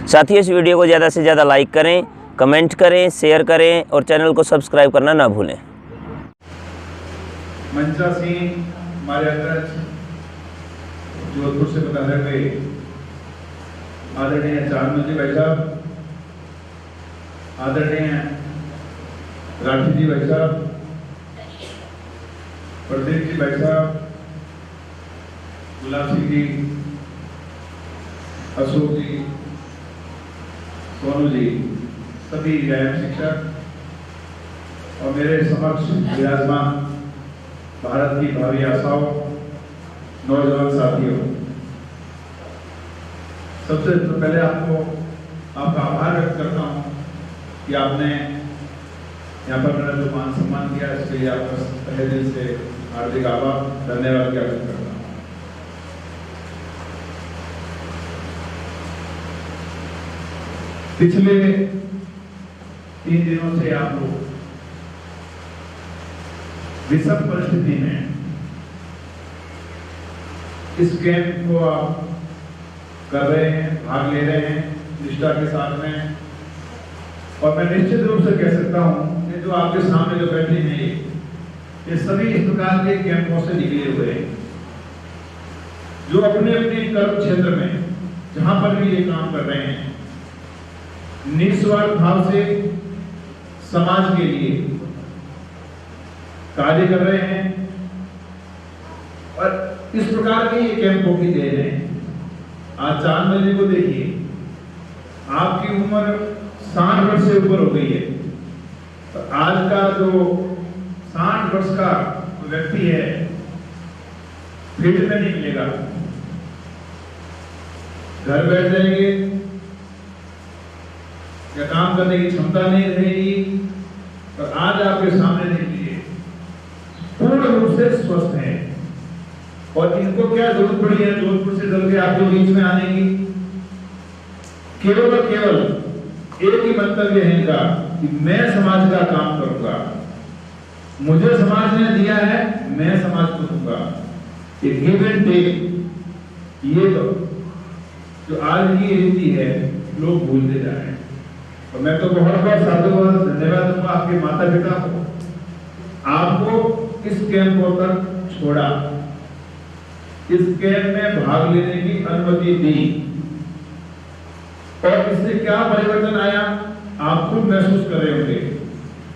साथ ही इस वीडियो को ज़्यादा से ज़्यादा लाइक करें, कमेंट करें, शेयर करें और चैनल को सब्सक्राइब करना ना भूलें। मंचा सिंह हमारे अध्यक्ष जोधपुर से बताए गए आदरणीय चांदमल जी भाई साहब, आदरणीय राठी जी भाई साहब, प्रदीप जी भाई साहब, गुलाब सिंह जी, अशोक जी, सोनू जी, सभी व्यायाम शिक्षक और मेरे समक्ष विराजमान भारत की भावी आशाओं, नौजवान साथियों, सबसे पहले आपका आभार व्यक्त करता हूं कि आपने यहाँ पर मेरा जो मान सम्मान किया, इसके लिए आपका तहे दिल से हार्दिक आभार, धन्यवाद ज्ञापित करता हूँ। पिछले 3 दिनों से आप लोग विषम परिस्थिति में इस कैंप को आप कर रहे हैं, भाग ले रहे हैं निष्ठा के साथ में, और मैं निश्चित रूप से कह सकता हूं कि जो आपके सामने जो बैठे हैं ये सभी इस प्रकार के कैंपों से निकले हुए हैं, जो अपने अपने कर्म क्षेत्र में जहां पर भी ये काम कर रहे हैं निस्वार्थ भाव से समाज के लिए कार्य कर रहे हैं, और इस प्रकार के ये कैंपों की देन है। आज चांदमल जी को देखिए, आपकी उम्र 60 वर्ष से ऊपर हो गई है, तो आज का जो 60 वर्ष का व्यक्ति है फील्ड में नहीं मिलेगा, घर बैठ जाएंगे या काम करने की क्षमता नहीं रहेगी, और आज आपके सामने देखिए पूर्ण रूप से स्वस्थ हैं, और इनको क्या जरूरत पड़ी है जोधपुर से चल के आपके बीच में आने की? केवल और केवल एक ही मंतव्य है इनका कि मैं समाज का काम करूंगा, मुझे समाज ने दिया है, मैं समाज को दूंगा। ये गिव एंड टेक, ये तो जो आज की रीति है लोग भूलते जा रहे हैं, और मैं तो बहुत बहुत साधुवाद धन्यवाद दूंगा आपके माता पिता को, आपको इस कैंपों तक छोड़ा, इस कैंप में भाग लेने की अनुमति दी, और इससे क्या परिवर्तन आया आप खुद महसूस कर रहे होंगे।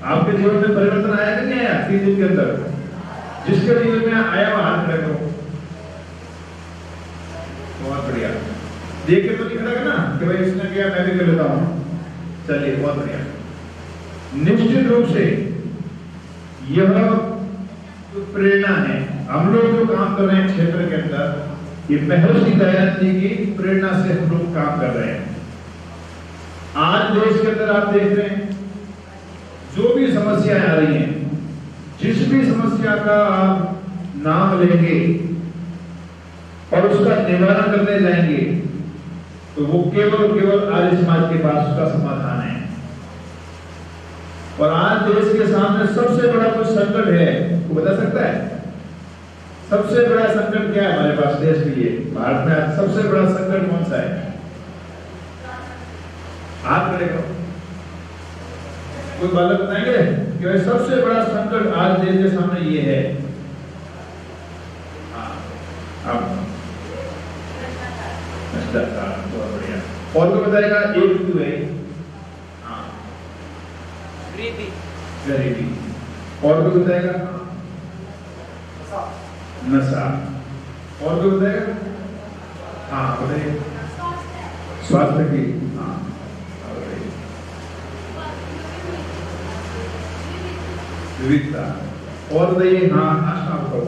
आपके जीवन में परिवर्तन आया कि नहीं आया 3 दिन के अंदर? जिसके जीवन में आया वो हाथ खड़े करो। बहुत बढ़िया, देख के तो नहीं खड़ा ना कि भाई इसने किया मैं भी कर लेता हूं, चलिए बहुत बढ़िया। निश्चित रूप से यह जो प्रेरणा है, हम लोग जो काम कर रहे हैं क्षेत्र के अंदर, ये महर्षि दयानंद जी की प्रेरणा से हम लोग काम कर रहे हैं। आज देश के अंदर आप देख रहे हैं जो भी समस्याएं आ रही हैं, जिस भी समस्या का आप नाम लेंगे और उसका निवारण करने जाएंगे, तो वो केवल आर्य समाज के पास उसका समाधान है। और आज देश के सामने सबसे बड़ा कोई संकट है, वो बता सकता है? सबसे बड़ा संकट क्या है हमारे पास देश के लिए? भारत में आज सबसे बड़ा संकट कौन सा है? हाथ खड़े करो, कोई बालक बताएंगे कि भाई सबसे बड़ा संकट आज देश के सामने ये है? बहुत बढ़िया। और कोई बताएगा? एक ऋतु है, गरीबी। और कोई बताएगा? नशा। और कोई बताएगा? हाँ बताइए। स्वास्थ्य की, हाँ बताइए। विविधता। और बताइए। हाँ आशा बताओ।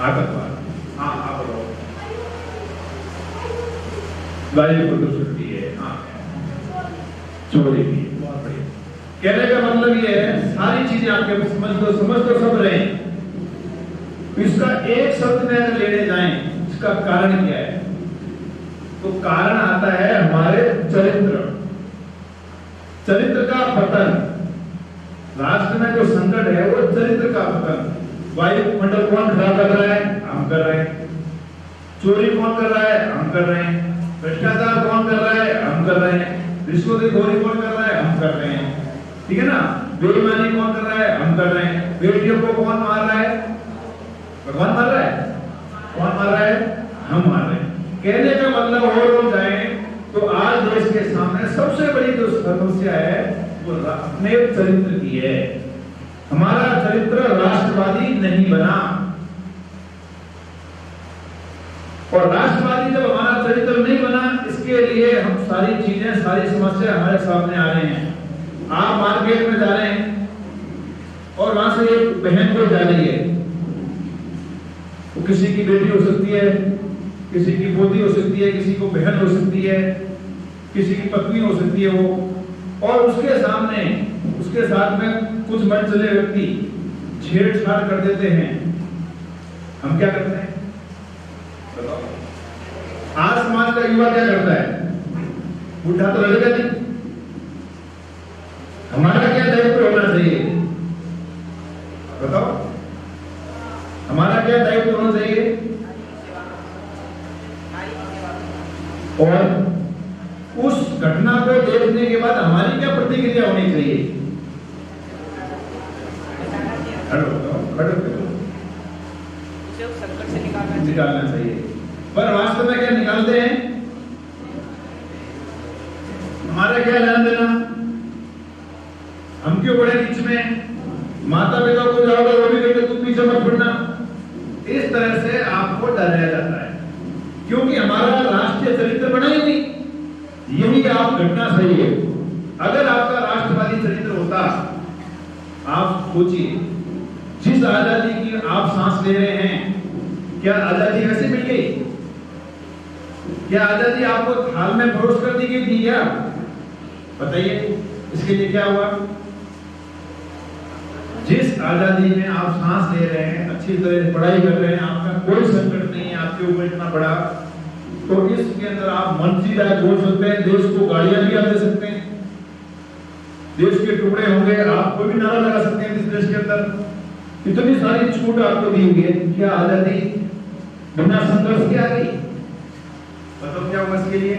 आतंकवाद। हाँ आप बताओ। वायु प्रदूषण भी है, हाँ चोरी भी। बहुत बढ़िया। कहने का मतलब ये है सारी चीजें आपके समझ तो सब रहे हैं, इसका एक शब्द में अगर लेने जाएं इसका कारण क्या है, तो कारण आता है हमारे चरित्र का पतन। राष्ट्र में जो संकट है वो चरित्र का पतन। वायुमंडल कौन खराब कर रहा है? हम कर रहे हैं। चोरी कौन कर रहा है? हम कर रहे हैं। भ्रष्टाचार कौन कर रिश्वतखोरी कौन कर रहा है? हम कर रहे हैं, ठीक है ना। बेईमानी कौन कर रहा है? हम कर रहे हैं। बेटियों को कौन मार रहा है? भगवान मार रहा है? कौन मार रहा है? हम मार रहे हैं। कहने का मतलब और जाए तो आज देश के सामने सबसे बड़ी जो समस्या है वो अपने चरित्र की है। हमारा चरित्र राष्ट्रवादी नहीं बना, और राष्ट्रवादी जब हमारा चरित्र नहीं बना, इसके लिए हम सारी चीजें, सारी समस्या हमारे सामने आ रहे हैं। आप मार्केट में जा रहे हैं और वहां से एक बहन को जा रही है, वो किसी की बेटी हो सकती है, किसी की पोती हो सकती है, किसी को बहन हो सकती है, किसी की पत्नी हो सकती है वो, और उसके सामने उसके साथ में कुछ मनचले व्यक्ति छेड़छाड़ कर देते हैं। हम क्या करते हैं? आज समाज का युवा क्या करता है? उठा तो लगेगा नहीं। हमारा क्या दायित्व होना चाहिए? बताओ, हमारा क्या दायित्व होना चाहिए? और उस घटना को देखने के बाद हमारी क्या प्रतिक्रिया होनी चाहिए? निकालना चाहिए। पर वास्तव में क्या निकालते हैं? हमारा क्या लेना देना? हम क्यों बड़े बीच में? माता पिता को जाओगे वो भी कहेंगे तुम पीछे मत पड़ना। इस तरह से आपको डराया जाता है, क्योंकि हमारा राष्ट्रीय चरित्र बना ही नहीं। यही आप घटना सही है। अगर आपका राष्ट्रवादी चरित्र होता, आप सोचिए, जिस आजादी की आप सांस ले रहे हैं, क्या आजादी वैसे मिल गई? क्या आजादी आपको थाल में परोस कर दी गई थी क्या? बताइए, इसके लिए क्या हुआ? जिस आजादी में आप सांस ले रहे हैं, अच्छी तरह पढ़ाई कर रहे हैं, आपका कोई संकट नहीं है आपके ऊपर इतना बड़ा, तो इसके अंदर आप मंत्री राय बोल सकते हैं, देश को गाड़ियां भी आप दे सकते हैं, देश के टुकड़े होंगे, आप कोई भी नारा लगा सकते हैं इस देश के अंदर। इतनी सारी छूट आपको दी हुई है, क्या आजादी बिना संघर्ष की आ गई? बताओ क्या हुआ इसके लिए?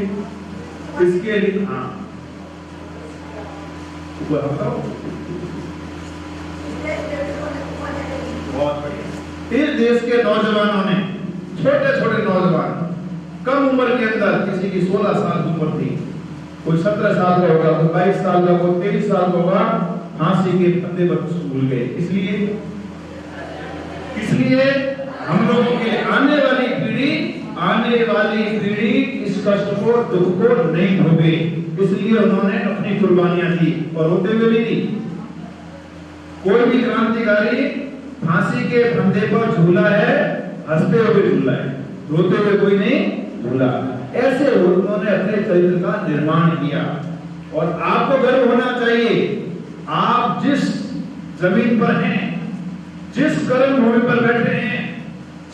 इसके लिए हाँ बताओ, बहुत बढ़िया। इस देश के नौजवानों ने, छोटे छोटे नौजवान, कम उम्र के अंदर, किसी की 16 साल की उम्र थी, कोई 17 साल का होगा, कोई 22 साल का, कोई 23 साल का होगा, फांसी के फंदे पर स्कूल गए। इसलिए हम लोगों की आने वाली पीढ़ी इस कष्ट को, दुख को नहीं भोगे, इसलिए उन्होंने अपनी कुर्बानियां दी, और रोते हुए भी दी। कोई भी क्रांतिकारी फांसी के फंदे पर झूला है, हंसते हुए झूला है, रोते हुए कोई नहीं झूला। ऐसे उन्होंने अपने चरित्र का निर्माण किया, और आपको गर्व होना चाहिए। आप जिस जमीन पर हैं, जिस कर्म भूमि पर बैठे हैं,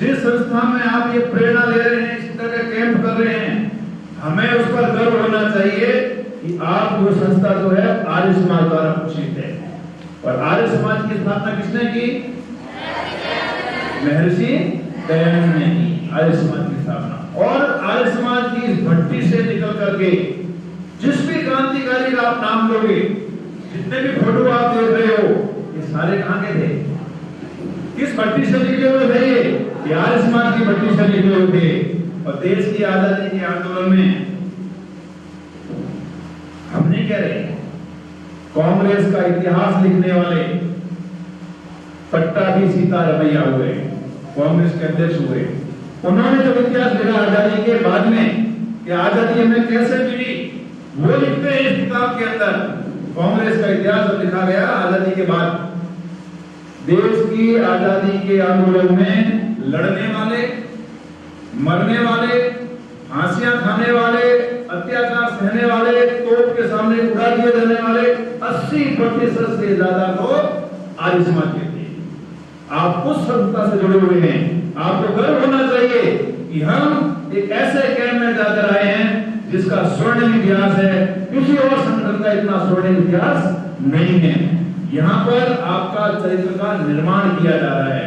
जिस संस्था में आप ये प्रेरणा ले रहे हैं, इस तरह के कैंप कर रहे हैं, हमें उस पर गर्व होना चाहिए कि आप वो संस्था जो है आर्य समाज द्वारा पोषित है। और आर्य समाज की स्थापना किसने की? महर्षि दयानंद ने की आर्य समाज की स्थापना। और आर्य समाज की इस भट्टी से निकल करके जिस भी क्रांतिकारी का आप नाम लोगे, जितने भी फोटो आप देख रहे हो, ये सारे कहां के थे? किस भट्टी से निकले हुए थे? ये आर्य समाज की भट्टी से निकले हुए थे। और देश की आजादी के आंदोलन में हम नहीं कह रहे, कांग्रेस का इतिहास लिखने वाले पट्टाभी सीतारमैया हुए, कांग्रेस के अध्यक्ष हुए, उन्होंने जब इतिहास लिखा आजादी के बाद में कि आजादी हमें कैसे मिली, वो लिखते हैं इस किताब के अंदर। कांग्रेस का इतिहास जब लिखा गया आजादी के बाद, देश की आजादी के आंदोलन में लड़ने वाले, मरने वाले, फांसियां खाने वाले, अत्याचार सहने वाले, तोप के सामने उड़ा दिए जाने वाले 80% से ज्यादा लोग आर्य समाज के थे। आप उस संस्था से जुड़े हुए हैं, आपको गर्व होना चाहिए कि हम एक ऐसे कैंप में जाकर आए हैं जिसका स्वर्णिम इतिहास है। किसी और संगठन का इतना स्वर्णिम इतिहास नहीं है। यहाँ पर आपका चरित्र का निर्माण किया जा रहा है।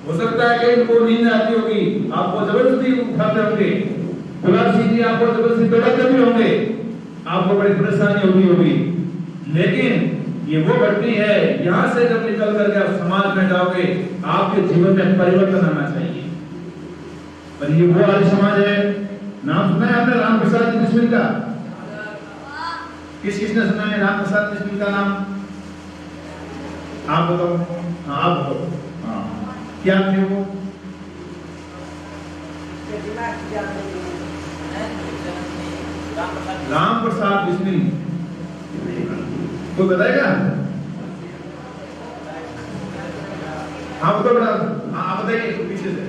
हो सकता है कि इनको नींद आती होगी, आपको जबरदस्ती उठाते होंगे, गुलाब सिंह जी आपको जबरदस्ती बैठाते भी होंगे, आपको बड़ी परेशानी होगी, लेकिन ये वो घटनी है, यहां से जब निकल करके आप समाज में जाओगे, आपके जीवन में परिवर्तन आना चाहिए। पर ये वो आर्य समाज है। नाम सुना है आपने राम प्रसाद बिस्मिल का? किसने सुना है राम प्रसाद बिस्मिल का नाम? आप बताओ। हाँ आप बताओ। हाँ क्या थे वो? राम प्रसाद बिस्मिल कोई बताएगा? हाँ बताओ बेटा, आप बताइए पीछे से।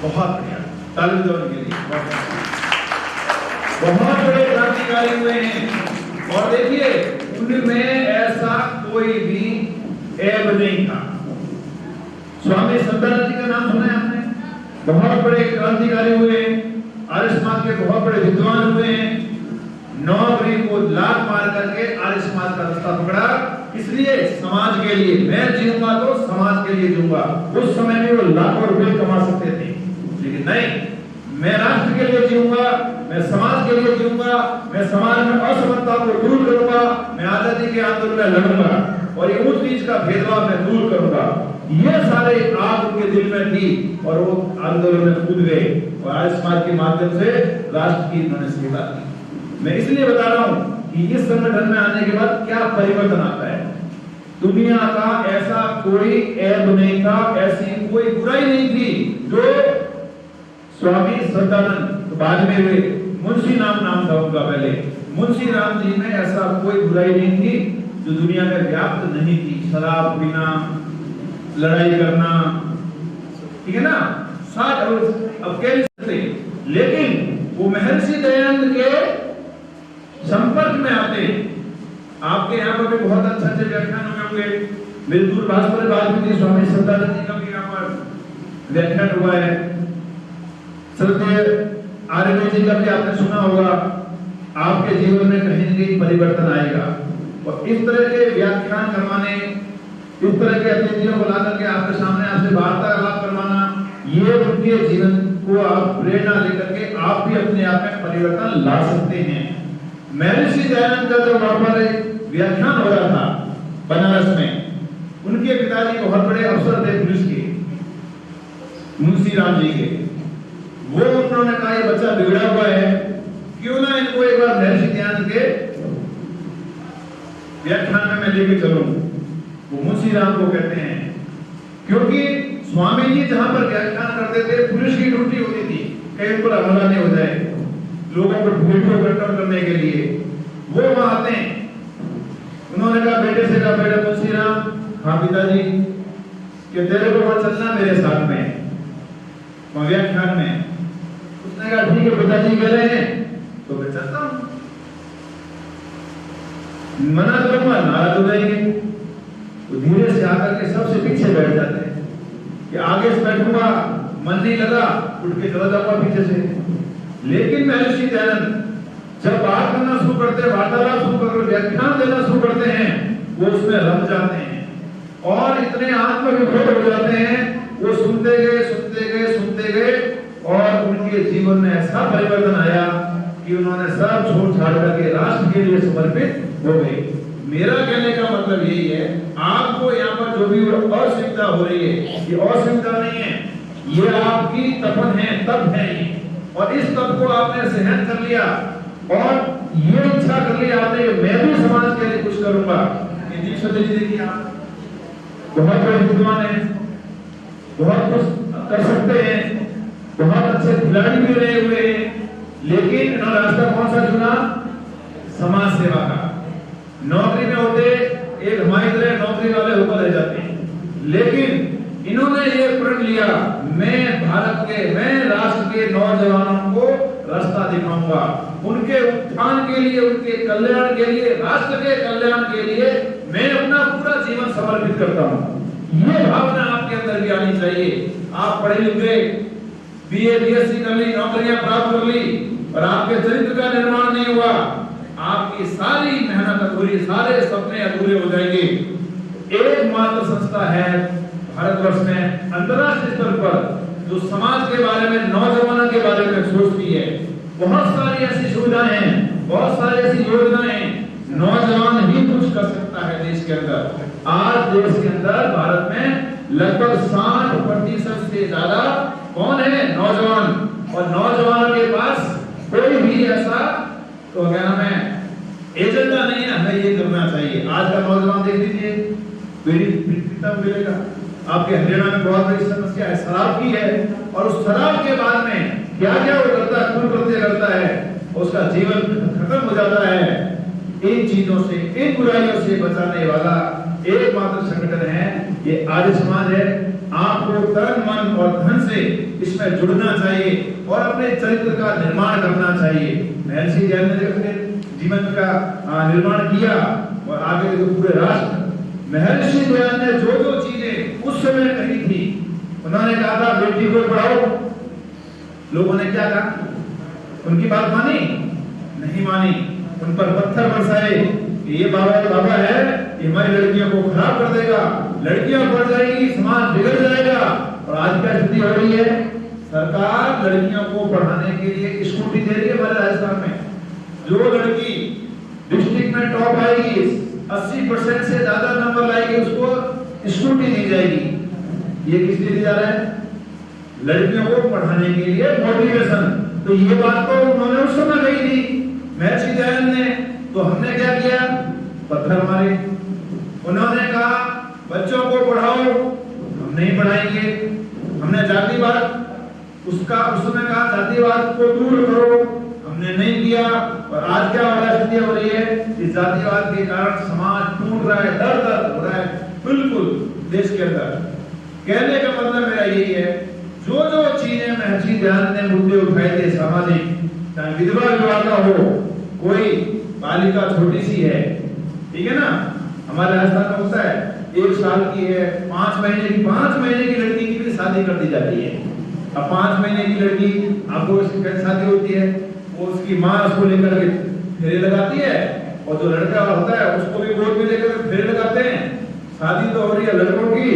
बहुत बढ़िया, ताली बजाओ उनके लिए। बहुत बड़े क्रांतिकारी हुए हैं और देखिए उनमें ऐसा कोई भी ऐब नहीं था। स्वामी संतानंद जी का नाम सुना है आपने? बहुत बड़े क्रांतिकारी हुए, आर्य समाज के बहुत बड़े विद्वान हुए हैं। नौकरी को लात मार करके आर्य समाज का रास्ता पकड़ा, इसलिए समाज के लिए मैं जीऊंगा तो समाज के लिए जीऊंगा। उस समय में वो लाखों रुपए कमा सकते थे, लेकिन नहीं, मैं राष्ट्र के लिए जीऊंगा, मैं समाज के लिए जीऊंगा, मैं समाज में असमानता को दूर करूंगा, मैं आजादी के आंदोलन में लड़ूंगा और ये ऊंच नीच का भेदभाव मैं दूर करूंगा। ये सारे आग उनके दिल में थी और वो आंदोलन में कूद गए और आर्य समाज के माध्यम से राष्ट्र की उन्होंने सेवा की। मैं इसलिए बता रहा हूं कि इस संगठन में आने के बाद क्या परिवर्तन आता है। दुनिया का ऐसा कोई ऐब नहीं था, ऐसी कोई बुराई नहीं थी जो स्वामी सदानंद बाद में हुए, मुंशी नाम था उनका पहले, मुंशी राम जी में ऐसा कोई बुराई नहीं थी जो दुनिया में व्याप्त नहीं थी। शराब पीना, लड़ाई करना, ठीक है ना, साथ अब कह सकते, लेकिन वो महर्षि दयानंद के संपर्क में आते हैं। आपके यहाँ पर भी बहुत अच्छे व्याख्यान हुए होंगे। मेरे दूरभाष पर बात हुई थी, स्वामी सदानंद जी का भी यहाँ पर व्याख्यान हुआ है। श्रद्धेय आर्य जी का भी आपने सुना होगा। आपके जीवन में कहीं न कहीं परिवर्तन आएगा और इस तरह के व्याख्यान करवाने, इस तरह के अतिथियों को ला करके आपके सामने आपसे वार्तालाप करवाना, ये उनके जीवन को आप प्रेरणा लेकर के आप भी अपने आप में परिवर्तन ला सकते हैं। महर्षि दयानंद का जब वहां पर व्याख्यान हो रहा था बनारस में, उनके पिताजी बहुत बड़े अफसर थे पुलिस के, मुंशी राम जी के। वो उन्होंने कहा ये बच्चा बिगड़ा हुआ है, क्यों ना इनको एक बार महर्षि दयानंद के व्याख्यान में मैं लेके चलूं। वो मुंशी राम को कहते हैं, क्योंकि स्वामी जी जहां पर व्याख्यान करते थे पुलिस की ड्यूटी होती थी, कहीं पर हमला नहीं हो जाए, लोगों को भीड़ को कंट्रोल करने के लिए वो वहां आते हैं। उन्होंने कहा बेटे से कहा, बेटा मुंशी राम, हाँ पिताजी, कि तेरे को वहां चलना मेरे साथ में व्याख्यान में। उसने कहा ठीक है पिताजी कह रहे हैं तो मैं चलता हूं, मना करूंगा नाराज हो जाएंगे। तो धीरे से आकर के सबसे पीछे बैठ जाते हैं कि आगे से बैठूंगा, मन नहीं लगा उठ के चला जाऊंगा पीछे से। लेकिन महर्षि दयानंद जब बात करना शुरू करते हैं, वार्तालाप शुरू करते, व्याख्यान देना शुरू करते हैं, वो उसमें रम जाते हैं और इतने आत्मविभोर हो जाते हैं। वो सुनते गए और उनके जीवन में ऐसा परिवर्तन आया कि उन्होंने सब छोड़ छाड़ करके राष्ट्र के लिए समर्पित हो गए। मेरा कहने का मतलब यही है, आपको यहाँ पर जो भी असुविधा हो रही है, ये असुविधा नहीं है, ये आपकी तपन है, तप है ये। और इस तप को आपने सहन कर लिया और ये इच्छा कर लिया आपने कि मैं भी समाज के लिए कुछ करूंगा। ये देखिए आप बहुत बड़े विद्वान हैं, बहुत कुछ कर सकते हैं, बहुत अच्छे खिलाड़ी भी रहे हुए हैं, लेकिन इन्होंने रास्ता कौन सा चुना? समाज सेवा का। नौकरी में होते एक हमारी तरह नौकरी वाले होकर रह जाते हैं, लेकिन इन्होंने ये प्रण लिया, मैं भारत के, मैं राष्ट्र के नौजवानों को रास्ता दिखाऊंगा, उनके उत्थान के लिए, उनके कल्याण के लिए, राष्ट्र के कल्याण के लिए मैं अपना पूरा जीवन समर्पित करता हूं। ये भावना आपके अंदर भी आनी चाहिए। आप पढ़े लिखे, बीए बीएससी कर ली, नौकरियां प्राप्त कर ली और आपके चरित्र का निर्माण नहीं हुआ, आपकी सारी मेहनत अधूरी, सारे सपने अधूरे हो जाएंगे। एकमात्र संस्था है भारतवर्ष में अंतरराष्ट्रीय स्तर पर जो समाज के बारे में, नौजवानों के बारे में सोचती है। बहुत सारी सुविधाएं हैं, बहुत सारी ऐसी योजनाएं हैं, नौजवान ही कुछ कर सकता है देश के अंदर। आज देश के अंदर भारत में लगभग 60% से ज्यादा कौन है? नौजवान। और नौजवान के पास कोई भी ऐसा तो क्या नाम है एजेंडा नहीं है हमें ये करना चाहिए। आज का नौजवान देख लीजिए, पीड़ित मिलेगा। आपके हरियाणा में बहुत बड़ी समस्या है, शराब की है, और उस शराब के बाद में क्या क्या वो करता है, कुकृत्य करता है, उसका जीवन खत्म हो जाता है। इन चीजों से, इन बुराइयों से बचाने वाला एकमात्र संगठन है ये आर्य समाज है। आपको तन मन और धन से इसमें जुड़ना चाहिए और अपने चरित्र का निर्माण करना चाहिए। महर्षि दयानंद ने अपने जीवन का निर्माण किया और आगे तो पूरे राष्ट्र। महर्षि दयानंद ने जो जो चीजें उस समय कही थी, उन्होंने कहा था बेटी को पढ़ाओ, लोगों ने क्या कहा? उनकी बात मानी? नहीं मानी। उन पर पत्थर बरसाए, ये बाबा है, ये हमारी लड़कियों को खराब कर देगा, लड़कियां बढ़ जाएगी, समाज बिगड़ जाएगा। और आज क्या स्थिति हो रही है? सरकार लड़कियों को पढ़ाने के लिए स्कूटी दे रही है। हमारे राजस्थान में जो लड़की डिस्ट्रिक्ट में टॉप आएगी, 80% से ज्यादा नंबर लाएगी, उसको स्कूटी दी जाएगी। ये किस लिए दिया जा रहा है? लड़कियों को पढ़ाने के लिए मोटिवेशन। तो ये बात तो उन्होंने उस समय कही थी महर्षि दयानंद ने, तो हमने क्या किया? पत्थर मारे। उन्होंने कहा बच्चों को पढ़ाओ, हम नहीं पढ़ाएंगे। हमने जातिवाद उसका उस समय कहा जातिवाद को दूर करो, हमने नहीं किया। और आज क्या हो रहा है? स्थिति हो रही है इस जातिवाद के कारण समाज टूट रहा है, दर दर हो रहा है बिल्कुल देश के अंदर। कहने का मतलब मेरा यही है, जो जो चीजें महर्षि दयानंद ने मुद्दे उठाए थे सामाजिक, चाहे विधवा विवाह का हो, कोई बालिका छोटी सी है, ठीक है ना, हमारे राजस्थान में होता है 1 साल की है, 5 महीने की लड़की की भी शादी कर दी जाती है। अब 5 महीने की लड़की आपको उसकी शादी होती है, वो उसकी माँ उसको लेकर के फेरे लगाती है, और जो लड़का होता है उसको भी गोद में लेकर फेरे लगाते हैं। शादी तो हो रही है लड़कों की,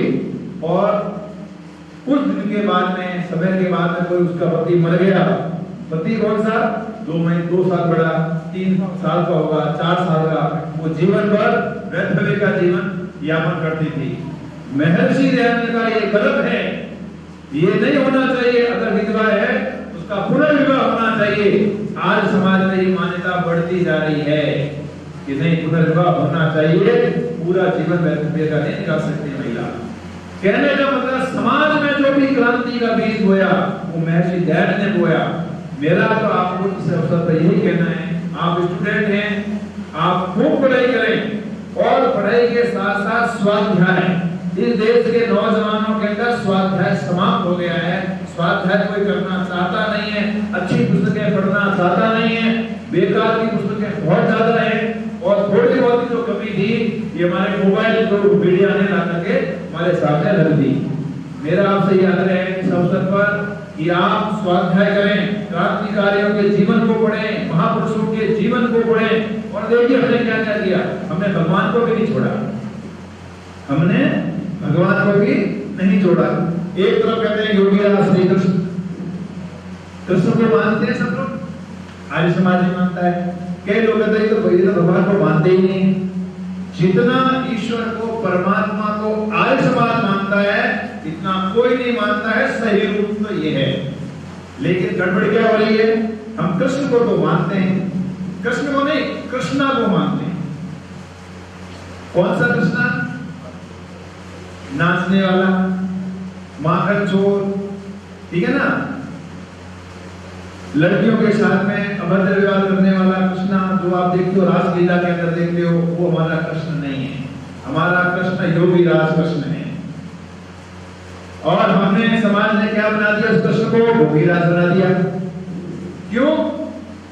और कुछ दिन के बाद में, समय के बाद में कोई उसका पति मर गया। पति कौन सा? 2 साल बड़ा, 3 साल का होगा, 4 साल का, वो जीवन भर वैधव्य का जीवन यापन करती थी। महर्षि दयानंद का ये गलत है, ये नहीं होना चाहिए। अगर विधवा है उसका पुनर्विवाह होना चाहिए। आज समाज में ये मान्यता बढ़ती जा रही है कि नहीं, पुनर्विवाह होना चाहिए, पूरा जीवन वैधव्य का नहीं निकाल सकती महिला। कहने का मतलब समाज में जो भी क्रांति का बीज बोया वो महर्षि दयानंद ने बोया। मेरा तो आपको इस अवसर पर यही कहना है, आप स्टूडेंट हैं, आप खूब पढ़ाई करें और पढ़ाई के साथ साथ स्वाध्याय। इस देश के नौजवानों के अंदर स्वाध्याय समाप्त हो गया है। स्वाध्याय कोई करना चाहता नहीं है, अच्छी पुस्तकें पढ़ना चाहता नहीं है, बेकार की पुस्तकें बहुत ज्यादा है। और थोड़ी बहुत जो कमी थी ये हमारे मोबाइल जो मीडिया ने ला करके हमारे सामने रख दी। मेरा आपसे ये आग्रह है इस अवसर पर कि आप स्वाध्याय करें, क्रांतिकारियों के जीवन को पढ़ें, महापुरुषों के जीवन को पढ़ें। और देखिए हमने क्या क्या किया, हमने भगवान को भी नहीं छोड़ा, हमने भगवान को भी नहीं छोड़ा। एक तरफ कहते हैं योगी राज श्री कृष्ण, कृष्ण को मानते हैं सब लोग, आर्य समाज नहीं मानता है। कई लोग कहते हैं तो भगवान को मानते ही नहीं। जितना ईश्वर को, परमात्मा को आर्य समाज मानता है, इतना कोई नहीं मानता है। सही रूप तो ये है, लेकिन गड़बड़ क्या हो रही है? हम कृष्ण को तो मानते हैं, कृष्ण को नहीं, कृष्णा को मानते हैं। कौन सा कृष्णा? नाचने वाला, माखन चोर, ठीक है ना, लड़कियों के साथ में अभद्र व्यवहार करने वाला कृष्णा जो आप देखते हो रासलीला के अंदर देखते हो, वो हमारा कृष्ण नहीं है। हमारा कृष्ण योगी राज कृष्ण है। और हमने, समाज ने क्या बना दिया उस कृष्ण को? भोगी राज बना दिया। क्यों?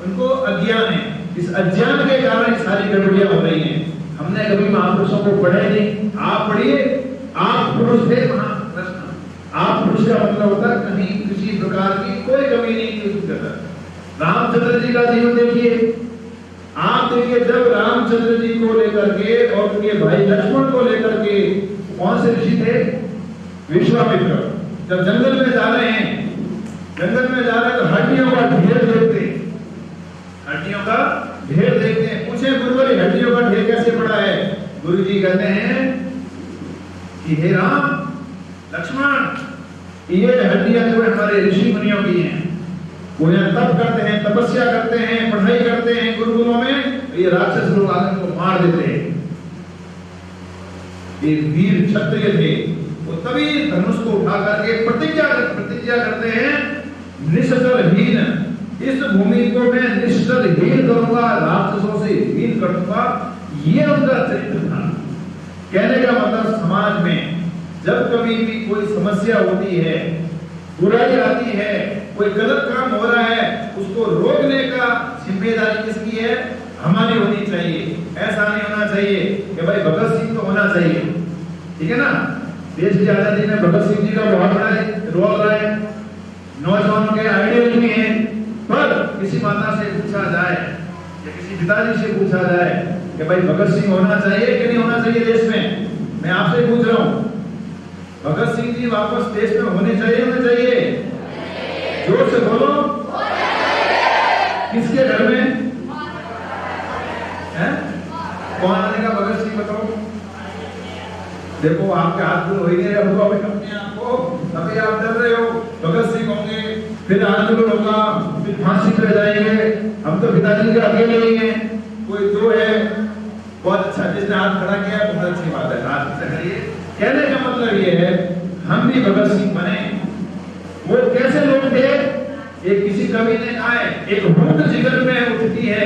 उनको अज्ञान है। इस अज्ञान के कारण सारी गड़बड़ियां हो रही हैं। हमने कभी महापुरुषों को पढ़े नहीं। आप पढ़िए, आप पुरुष थे महाकृष्ण। आप पुरुष का मतलब होता है कहीं किसी प्रकार की कोई कमी नहीं थी उसके अंदर। रामचंद्र जी का जीवन देखिए, आप देखिए, जब रामचंद्र जी को लेकर के और उनके भाई लक्ष्मण को लेकर के, कौन से ऋषि थे? विश्वामित्र। जब जंगल में जा रहे हैं, जंगल में जा रहे हैं तो हड्डियों का ढेर देखते, हड्डियों गुरु जी कहते हैं कि हे राम लक्ष्मण, ये हड्डियां जो हमारे ऋषि मुनियों की हैं, वो यहाँ तप करते हैं, तपस्या करते हैं, पढ़ाई करते हैं गुरुकुलों में, तो ये राक्षस लोग आदमी को मार देते हैं। ये वीर क्षत्रिय थे, वो तभी धनुष को उठा करके प्रतिज्ञा करते हैं, निश्चलहीन, इस भूमि को मैं निश्चलहीन करूंगा, राक्षसों से हीन करूंगा। ये उनका चरित्र था। कहने का मतलब समाज में जब कभी भी कोई समस्या होती है, बुराई आती है, कोई गलत काम हो रहा है, उसको रोकने का जिम्मेदारी किसकी है? हमारी होनी चाहिए। ऐसा नहीं होना चाहिए कि भाई भगत सिंह तो होना चाहिए, ठीक है ना। देश की आजादी में भगत सिंह जी का बहुत बड़ा रोल रहा है, नौजवानों के आइडियल भी हैं, पर किसी माता से पूछा जाए या किसी पिताजी से पूछा जाए कि भाई भगत सिंह होना चाहिए कि नहीं होना चाहिए देश में, मैं आपसे पूछ रहा हूँ, भगत सिंह जी वापस देश में होने चाहिए? जोर से बोलो। किसके घर में है? कौन आने का भगत सिंह बताओ? देखो आपके हाथ में हो ही नहीं रहे, अपने आप को अभी आप डर रहे हो भगत सिंह होंगे, फिर आंदोलन होगा, फिर फांसी पे जाएंगे। हम तो पिताजी के अकेले ही हैं, कोई दो है, बहुत अच्छा, जिसने हाथ खड़ा किया बहुत अच्छी बात है, हाथ करिए। कहने का मतलब ये है हम भी भगत सिंह बने। वो कैसे लोग थे? एक किसी कवि ने कहा है, एक भूख जिगर में उठती है,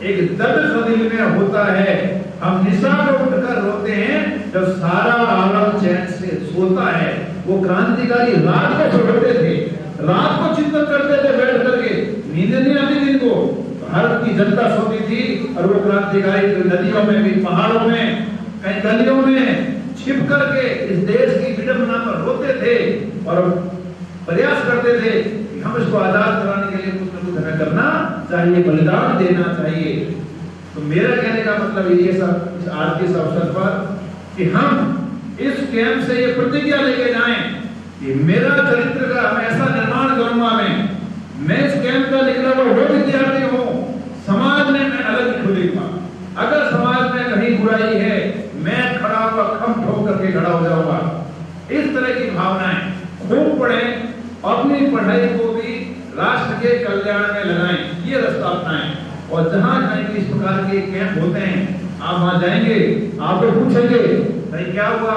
एक दर्द दिल में होता है, हम निशान उठकर रोते हैं जब सारा आलम चैन से सोता है। वो क्रांतिकारी रात को सोते थे, रात को चिंतन करते थे बैठ करके, नींद नहीं आती दिन को। भारत की जनता सोती थी और वो क्रांतिकारी नदियों में भी, पहाड़ों में, कहीं गलियों में छिप करके इस देश की विडंबना पर रोते थे और प्रयास करते थे कि हम इसको आजाद कराने के लिए कुछ न कुछ हमें करना चाहिए, बलिदान देना चाहिए। तो मेरा कहने का मतलब ये सब इस आज के अवसर पर कि हम इस कैंप से ये प्रतिज्ञा लेके जाएं कि मेरा चरित्र का मैं ऐसा निर्माण करूंगा। मैं इस कैंप का निकला हुआ वो विद्यार्थी हूँ, समाज में मैं अलग खुलेगा। अगर समाज में कहीं बुराई है, मैं खड़ा हुआ खम ठोक करके खड़ा हो जाऊंगा। इस तरह की भावनाएं खूब पढ़ें, अपनी पढ़ाई को भी राष्ट्र के कल्याण में लगाएं, ये रास्ता अपनाएं। और जहां कहीं भी इस प्रकार के कैंप होते हैं, आप वहां जाएंगे, आपको पूछेंगे भाई क्या हुआ,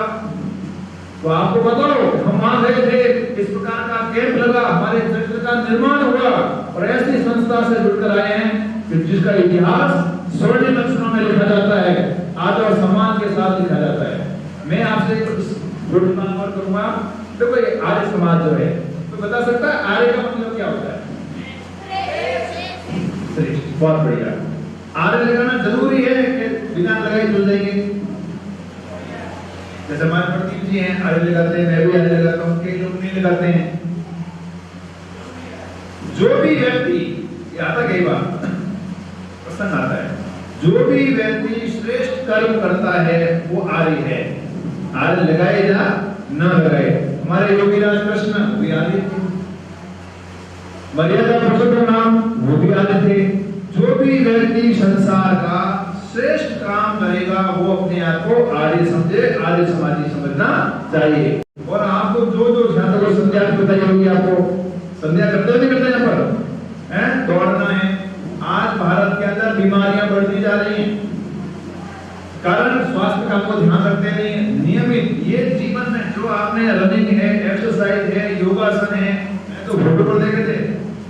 तो आपको बताओ हम वहां गए थे, इस प्रकार का कैंप लगा, हमारे चरित्र का निर्माण हुआ और ऐसी संस्था से जुड़कर आए हैं जिसका इतिहास स्वर्णिम अक्षरों में लिखा जाता है, आदर और सम्मान के साथ लिखा जाता है। मैं आपसे छोटी बात और करूंगा, देखो ये आर्य समाज जो है, तो बता सकता है आर्य का मतलब क्या होता है? बहुत बढ़िया। आर्य लगाना जरूरी है कि बिना लगाए चल जाएंगे? जैसे हमारे प्रदीप जी हैं आर्य लगाते हैं, मैं भी आर्य लगाता हूँ, कई लोग नहीं लगाते हैं। जो भी व्यक्ति आता, कई बार प्रसंग आता है, जो भी व्यक्ति श्रेष्ठ कर्म करता है वो आर्य है। आर्य लगाए या न लगाए, हमारे योगीराज कृष्ण वो भी आर्य थे, मर्यादा पुरुषोत्तम नाम वो भी आर्य थे। जो भी व्यक्ति संसार का श्रेष्ठ काम करेगा वो अपने आप को आर्य समझे, आर्य समाजी समझना चाहिए। और आपको जो जो ध्यान को संध्या की बताई होगी, आपको संध्या करते नहीं करते यहाँ पर हैं, दौड़ना है। आज भारत के अंदर बीमारियां बढ़ती जा रही हैं, कारण स्वास्थ्य का को ध्यान रखते नहीं है। नियमित ये जीवन में जो आपने रनिंग है, एक्सरसाइज है, योगासन है, मैं तो फोटो पर देखे थे,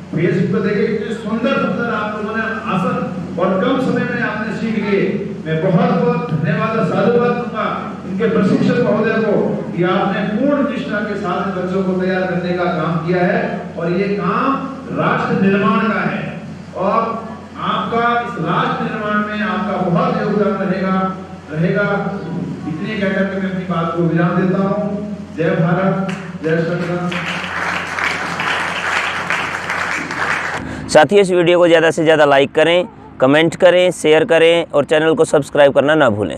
फेसबुक पर देखे, इतने सुंदर सुंदर आप लोगों ने आसन और कम समय में आपने सीख लिए। मैं बहुत बहुत धन्यवाद और साधुवाद दूंगा इनके प्रशिक्षक महोदय को कि आपने पूर्ण निष्ठा के साथ बच्चों को तैयार करने का काम किया है और ये काम राष्ट्र निर्माण का है और आपका इस राष्ट्र निर्माण में आपका बहुत योगदान रहेगा। इतने कहकर के मैं अपनी बात को विराम देता हूँ। जय भारत, जय संविधान। साथियों, इस वीडियो को ज़्यादा से ज़्यादा लाइक करें, कमेंट करें, शेयर करें और चैनल को सब्सक्राइब करना ना भूलें।